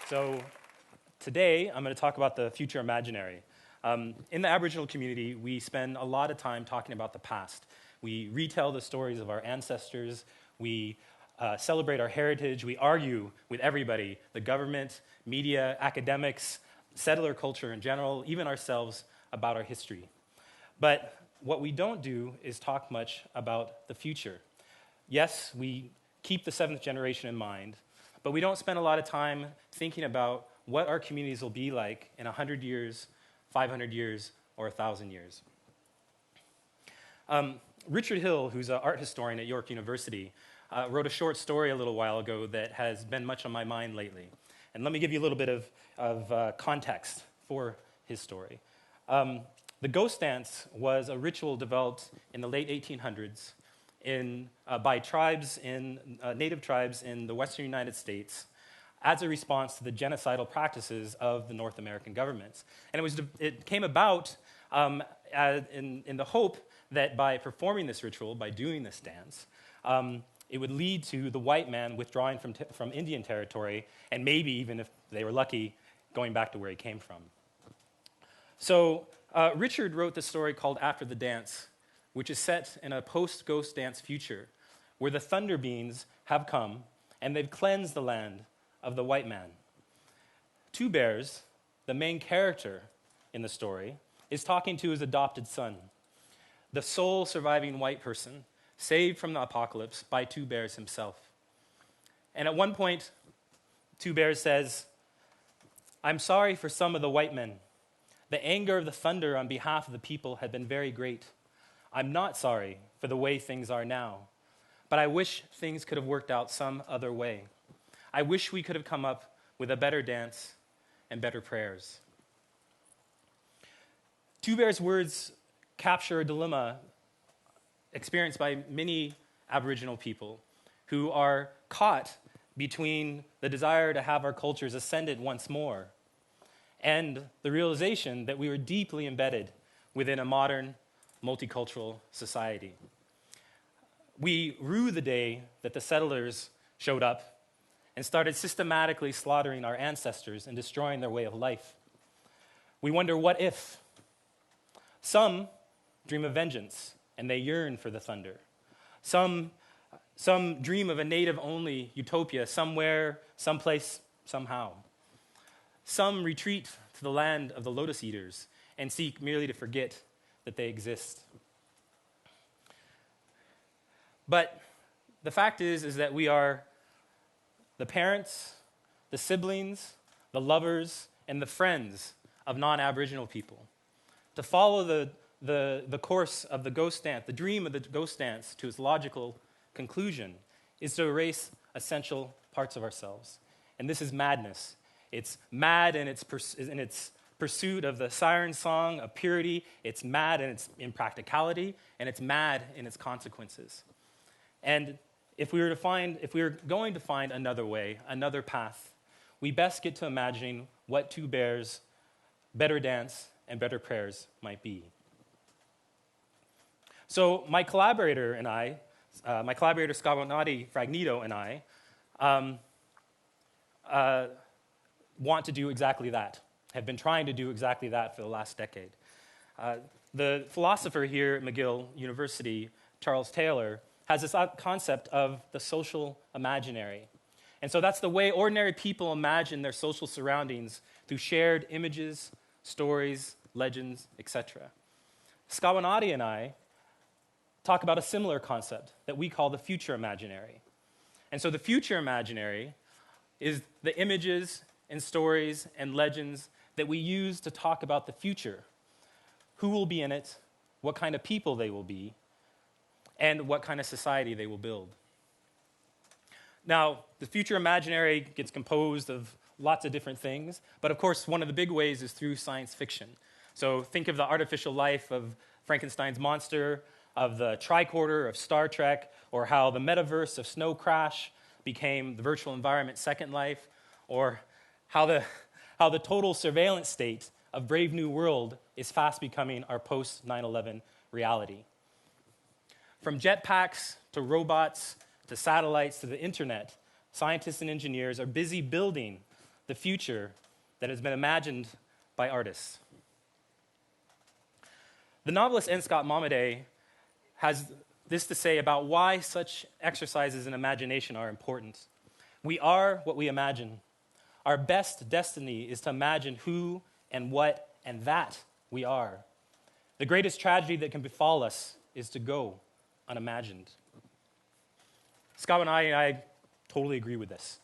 So today, I'm going to talk about the future imaginary. In the Aboriginal community, we spend a lot of time talking about the past. We retell the stories of our ancestors. We celebrate our heritage. We argue with everybody, the government, media, academics, settler culture in general, even ourselves, about our history. But what we don't do is talk much about the future. Yes, we keep the seventh generation in mind, but we don't spend a lot of time thinking about what our communities will be like in 100 years, 500 years, or 1,000 years. Richard Hill, who's an art historian at York University, wrote a short story a little while ago that has been much on my mind lately. And let me give you a little bit of context for his story. The ghost dance was a ritual developed in the late 1800s by native tribes in the western United States as a response to the genocidal practices of the North American governments. And it came about in the hope that by performing this ritual, by doing this dance, it would lead to the white man withdrawing from Indian territory, and maybe even if they were lucky, going back to where he came from. So Richard wrote this story called After the Dance, which is set in a post-ghost dance future where the thunder beings have come and they've cleansed the land of the white man. Two Bears, the main character in the story, is talking to his adopted son, the sole surviving white person, saved from the apocalypse by Two Bears himself. And at one point, Two Bears says, "I'm sorry for some of the white men. The anger of the thunder on behalf of the people had been very great. I'm not sorry for the way things are now, but I wish things could have worked out some other way. I wish we could have come up with a better dance and better prayers." Two Bears' words capture a dilemma experienced by many Aboriginal people who are caught between the desire to have our cultures ascended once more and the realization that we were deeply embedded within a modern, multicultural society. We rue the day that the settlers showed up and started systematically slaughtering our ancestors and destroying their way of life. We wonder, what if? Some dream of vengeance, and they yearn for the thunder. Some dream of a native-only utopia somewhere, someplace, somehow. Some retreat to the land of the lotus eaters and seek merely to forget that they exist. But the fact is that we are the parents, the siblings, the lovers, and the friends of non-Aboriginal people. To follow the course of the ghost dance, the dream of the ghost dance to its logical conclusion, is to erase essential parts of ourselves. And this is madness. It's mad in its pursuit of the siren song of purity. It's mad in its impracticality, and it's mad in its consequences. And if we were going to find another way, another path, we best get to imagining what Two Bears' better dance and better prayers might be. So my collaborator Skawanati Fragnito and I, want to do exactly that, have been trying to do exactly that for the last decade. The philosopher here at McGill University, Charles Taylor, has this concept of the social imaginary. And so that's the way ordinary people imagine their social surroundings through shared images, stories, legends, etc. Skawanati and I talk about a similar concept that we call the future imaginary. And so the future imaginary is the images and stories and legends that we use to talk about the future. Who will be in it, what kind of people they will be, and what kind of society they will build. Now, the future imaginary gets composed of lots of different things, but of course, one of the big ways is through science fiction. So think of the artificial life of Frankenstein's monster, of the tricorder of Star Trek, or how the metaverse of Snow Crash became the virtual environment Second Life, or how the total surveillance state of Brave New World is fast becoming our post-9/11 reality. From jetpacks to robots to satellites to the internet, scientists and engineers are busy building the future that has been imagined by artists. The novelist N. Scott Momaday has this to say about why such exercises in imagination are important. We are what we imagine. Our best destiny is to imagine who and what and that we are. The greatest tragedy that can befall us is to go unimagined. Scott and I totally agree with this.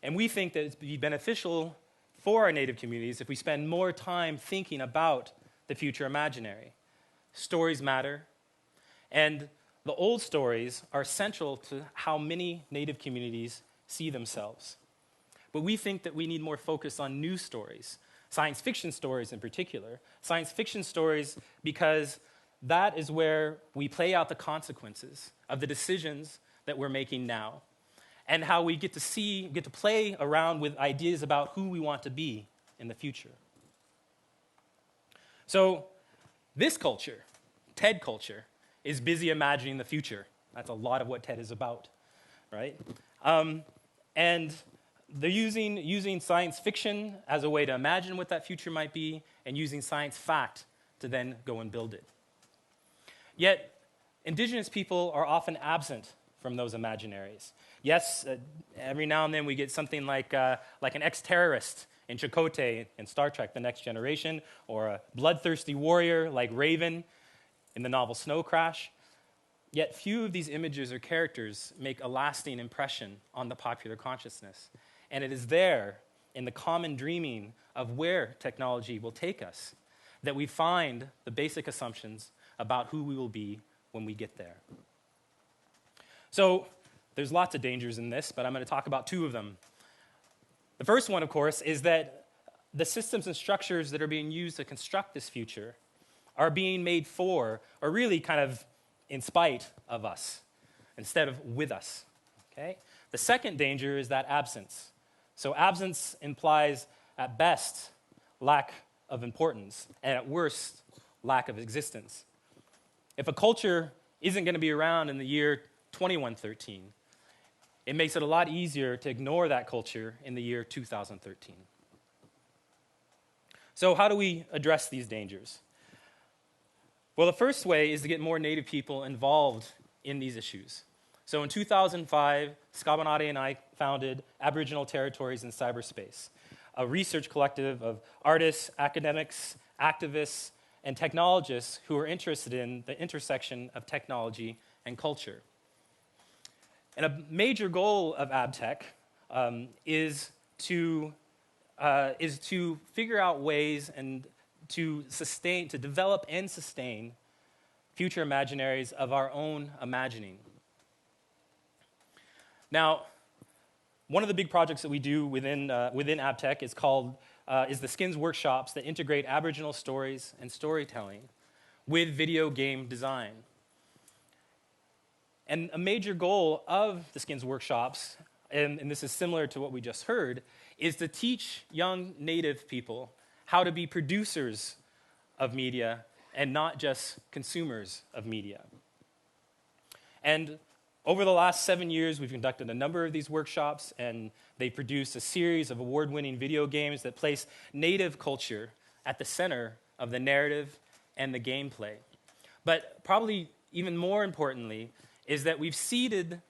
And we think that it'd be beneficial for our Native communities if we spend more time thinking about the future imaginary. Stories matter, and the old stories are central to how many Native communities see themselves. But we think that we need more focus on new stories, science fiction stories in particular. Science fiction stories because that is where we play out the consequences of the decisions that we're making now, and how we get to play around with ideas about who we want to be in the future. So this culture, TED culture, is busy imagining the future. That's a lot of what TED is about, right? And they're using science fiction as a way to imagine what that future might be, and using science fact to then go and build it. Yet, Indigenous people are often absent from those imaginaries. Yes, every now and then we get something like an ex-terrorist in Chakotay in Star Trek: The Next Generation, or a bloodthirsty warrior like Raven in the novel Snow Crash. Yet few of these images or characters make a lasting impression on the popular consciousness. And it is there, in the common dreaming of where technology will take us, that we find the basic assumptions about who we will be when we get there. So there's lots of dangers in this, but I'm going to talk about two of them. The first one, of course, is that the systems and structures that are being used to construct this future are being made for, or really kind of in spite of us, instead of with us. Okay? The second danger is that absence. So absence implies, at best, lack of importance, and at worst, lack of existence. If a culture isn't going to be around in the year 2113, it makes it a lot easier to ignore that culture in the year 2013. So how do we address these dangers? Well, the first way is to get more Native people involved in these issues. So in 2005, Skabanati and I founded Aboriginal Territories in Cyberspace, a research collective of artists, academics, activists, and technologists who are interested in the intersection of technology and culture. And a major goal of AbTech is to figure out ways and to develop and sustain future imaginaries of our own imagining. Now, one of the big projects that we do within AbTech is the Skins workshops that integrate Aboriginal stories and storytelling with video game design. And a major goal of the Skins workshops, and this is similar to what we just heard, is to teach young Native people how to be producers of media and not just consumers of media. And over the last 7 years, we've conducted a number of these workshops, and they produced a series of award-winning video games that place Native culture at the center of the narrative and the gameplay. But probably even more importantly is that we've seeded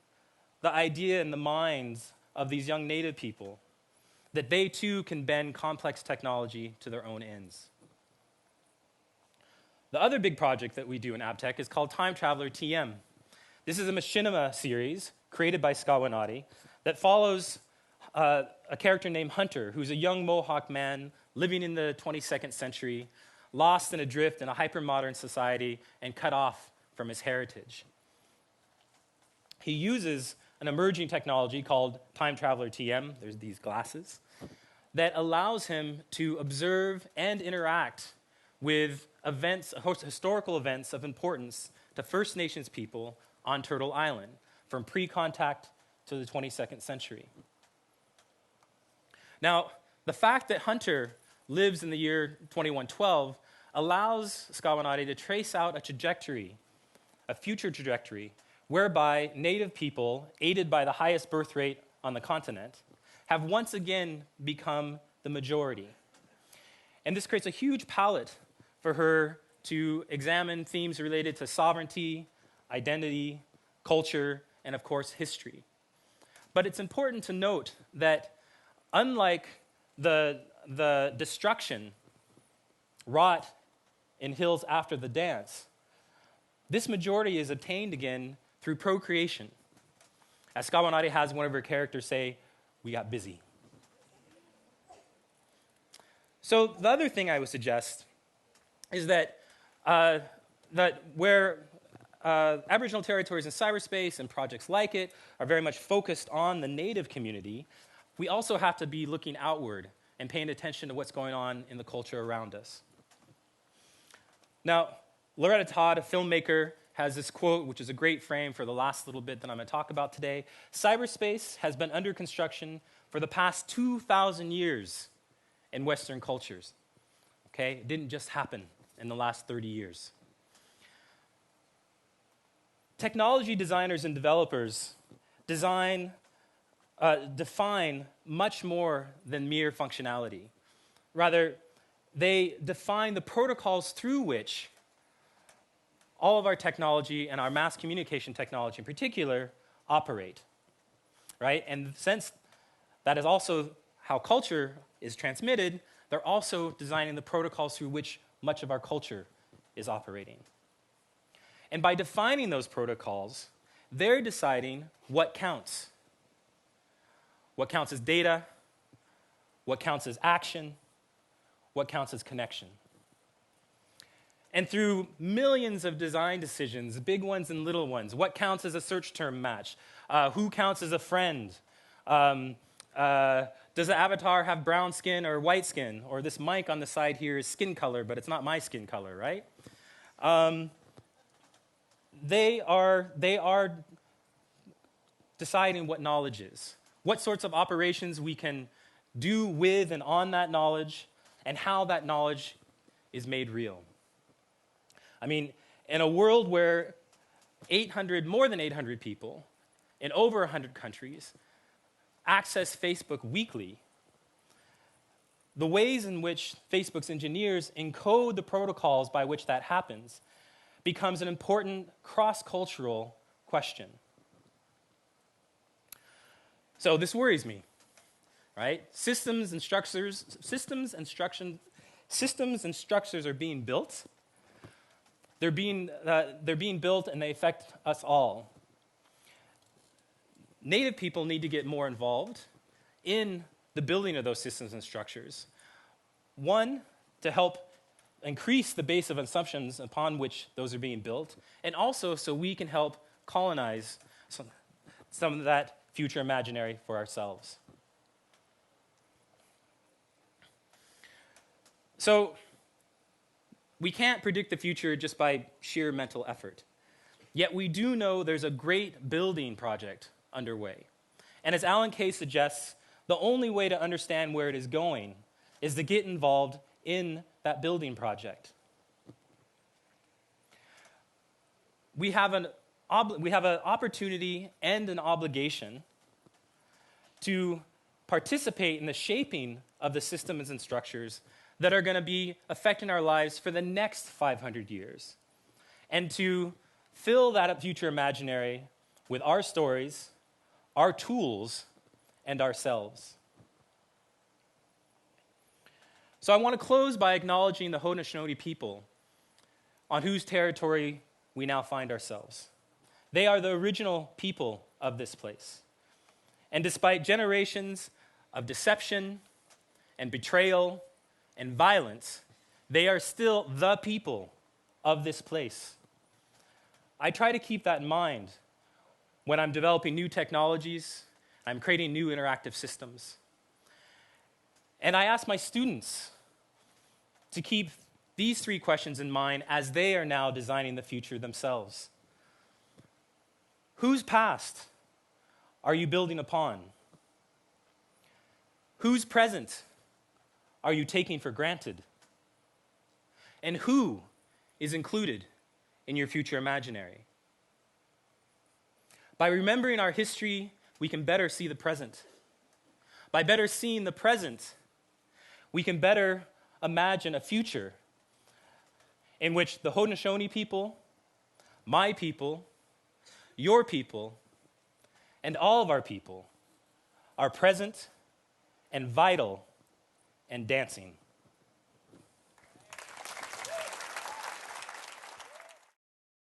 the idea in the minds of these young Native people that they too can bend complex technology to their own ends. The other big project that we do in AbTech is called Time Traveler TM. This is a machinima series created by Skawanati that follows a character named Hunter, who's a young Mohawk man living in the 22nd century, lost and adrift in a hyper-modern society and cut off from his heritage. He uses an emerging technology called Time Traveler TM, there's these glasses, that allows him to observe and interact with events, historical events of importance to First Nations people on Turtle Island, from pre-contact to the 22nd century. Now, the fact that Hunter lives in the year 2112 allows Skawanati to trace out a trajectory, a future trajectory, whereby Native people, aided by the highest birth rate on the continent, have once again become the majority. And this creates a huge palette for her to examine themes related to sovereignty, identity, culture, and of course, history. But it's important to note that unlike the destruction wrought in Hills After the Dance, this majority is obtained again through procreation. As Kawanari has one of her characters say, we got busy. So the other thing I would suggest is that where Aboriginal territories in cyberspace and projects like it are very much focused on the native community, we also have to be looking outward and paying attention to what's going on in the culture around us. Now, Loretta Todd, a filmmaker, has this quote, which is a great frame for the last little bit that I'm going to talk about today. Cyberspace has been under construction for the past 2,000 years in Western cultures. Okay? It didn't just happen in the last 30 years. Technology designers and developers define much more than mere functionality. Rather, they define the protocols through which all of our technology and our mass communication technology in particular operate, right? And since that is also how culture is transmitted, they're also designing the protocols through which much of our culture is operating. And by defining those protocols, they're deciding what counts. What counts as data, what counts as action, what counts as connection. And through millions of design decisions, big ones and little ones, what counts as a search term match? Who counts as a friend? Does the avatar have brown skin or white skin? Or this mic on the side here is skin color, but it's not my skin color, right? They are deciding what knowledge is, what sorts of operations we can do with and on that knowledge, and how that knowledge is made real. I mean, in a world where more than 800 people in over 100 countries access Facebook weekly, the ways in which Facebook's engineers encode the protocols by which that happens becomes an important cross-cultural question. So this worries me, right? Systems and structures are being built. They're being built and they affect us all. Native people need to get more involved in the building of those systems and structures. One, to help increase the base of assumptions upon which those are being built, and also so we can help colonize some of that future imaginary for ourselves. So, we can't predict the future just by sheer mental effort. Yet we do know there's a great building project underway. And as Alan Kay suggests, the only way to understand where it is going is to get involved in that building project. We have an opportunity and an obligation to participate in the shaping of the systems and structures that are going to be affecting our lives for the next 500 years, and to fill that future imaginary with our stories, our tools, and ourselves. So I want to close by acknowledging the Haudenosaunee people on whose territory we now find ourselves. They are the original people of this place. And despite generations of deception and betrayal and violence, they are still the people of this place. I try to keep that in mind when I'm developing new technologies, I'm creating new interactive systems. And I ask my students to keep these three questions in mind as they are now designing the future themselves. Whose past are you building upon? Whose present are you taking for granted? And who is included in your future imaginary? By remembering our history, we can better see the present. By better seeing the present, we can better imagine a future in which the Haudenosaunee people, my people, your people, and all of our people are present and vital and dancing.